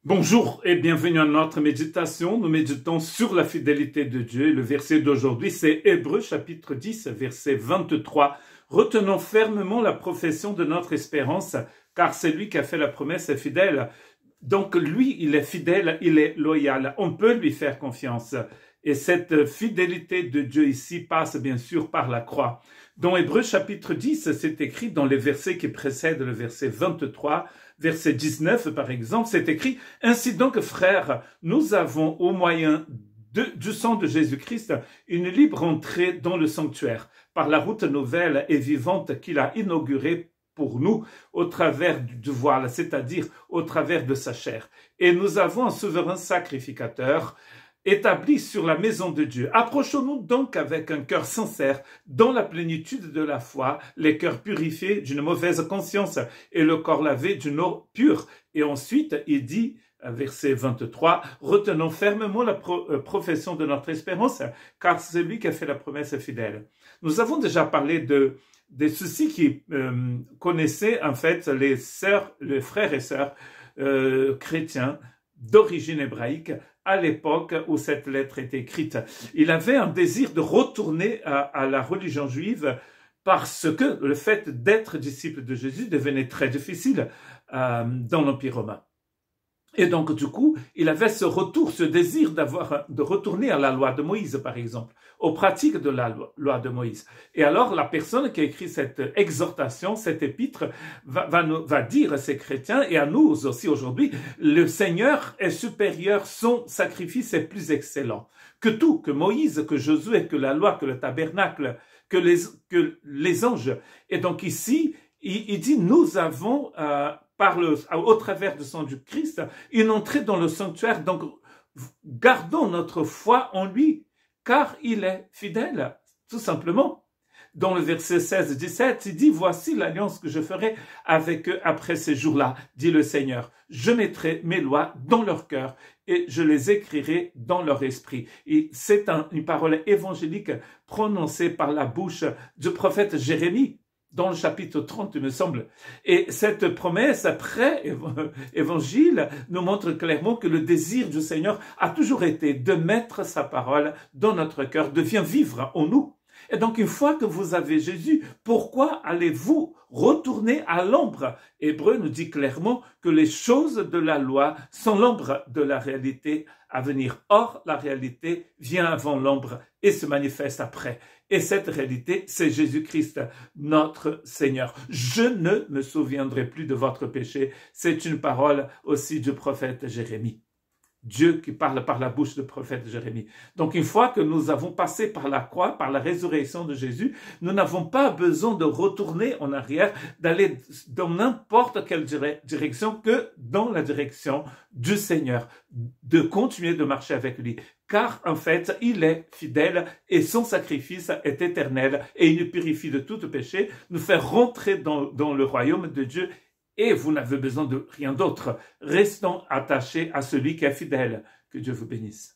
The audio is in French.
Bonjour et bienvenue à notre méditation. Nous méditons sur la fidélité de Dieu. Le verset d'aujourd'hui, c'est Hébreux chapitre 10, verset 23. Retenons fermement la profession de notre espérance, car c'est lui qui a fait la promesse est fidèle. Donc lui, il est fidèle, il est loyal. On peut lui faire confiance. Et cette fidélité de Dieu ici passe bien sûr par la croix. Dans Hébreux chapitre 10, c'est écrit dans les versets qui précèdent le verset 23, verset 19 par exemple, c'est écrit « Ainsi donc, frères, nous avons au moyen du sang de Jésus-Christ une libre entrée dans le sanctuaire, par la route nouvelle et vivante qu'il a inaugurée pour nous au travers du voile, c'est-à-dire au travers de sa chair. Et nous avons un souverain sacrificateur établi sur la maison de Dieu. Approchons-nous donc avec un cœur sincère, dans la plénitude de la foi, les cœurs purifiés d'une mauvaise conscience et le corps lavé d'une eau pure. Et ensuite, il dit, verset 23, « Retenons fermement la profession de notre espérance, car c'est lui qui a fait la promesse fidèle. » Nous avons déjà parlé des soucis qui connaissaient en fait les frères et sœurs chrétiens d'origine hébraïque à l'époque où cette lettre est écrite. Il avait un désir de retourner à la religion juive parce que le fait d'être disciple de Jésus devenait très difficile dans l'Empire romain. Et donc, du coup, il avait ce retour, ce désir de retourner à la loi de Moïse, par exemple, aux pratiques de la loi de Moïse. Et alors, la personne qui a écrit cette exhortation, cette épître, va dire à ces chrétiens et à nous aussi aujourd'hui, le Seigneur est supérieur, son sacrifice est plus excellent que tout, que Moïse, que Josué, que la loi, que le tabernacle, que les anges. Et donc ici, il dit, nous avons au travers du sang du Christ, une entrée dans le sanctuaire. Donc, gardons notre foi en lui, car il est fidèle, tout simplement. Dans le verset 16-17, il dit, « Voici l'alliance que je ferai avec eux après ces jours-là, dit le Seigneur. Je mettrai mes lois dans leur cœur et je les écrirai dans leur esprit. » Et c'est une parole évangélique prononcée par la bouche du prophète Jérémie, dans le chapitre 30, il me semble. Et cette promesse, après évangile, nous montre clairement que le désir du Seigneur a toujours été de mettre sa parole dans notre cœur, de bien vivre en nous. Et donc, une fois que vous avez Jésus, pourquoi allez-vous retourner à l'ombre? Hébreux nous dit clairement que les choses de la loi sont l'ombre de la réalité à venir. Or, la réalité vient avant l'ombre et se manifeste après. Et cette réalité, c'est Jésus-Christ, notre Seigneur. Je ne me souviendrai plus de votre péché. C'est une parole aussi du prophète Jérémie. Dieu qui parle par la bouche du prophète Jérémie. Donc, une fois que nous avons passé par la croix, par la résurrection de Jésus, nous n'avons pas besoin de retourner en arrière, d'aller dans n'importe quelle direction que dans la direction du Seigneur, de continuer de marcher avec lui. Car, en fait, il est fidèle et son sacrifice est éternel et il nous purifie de tout péché, nous fait rentrer dans le royaume de Dieu. Et vous n'avez besoin de rien d'autre. Restons attachés à celui qui est fidèle. Que Dieu vous bénisse.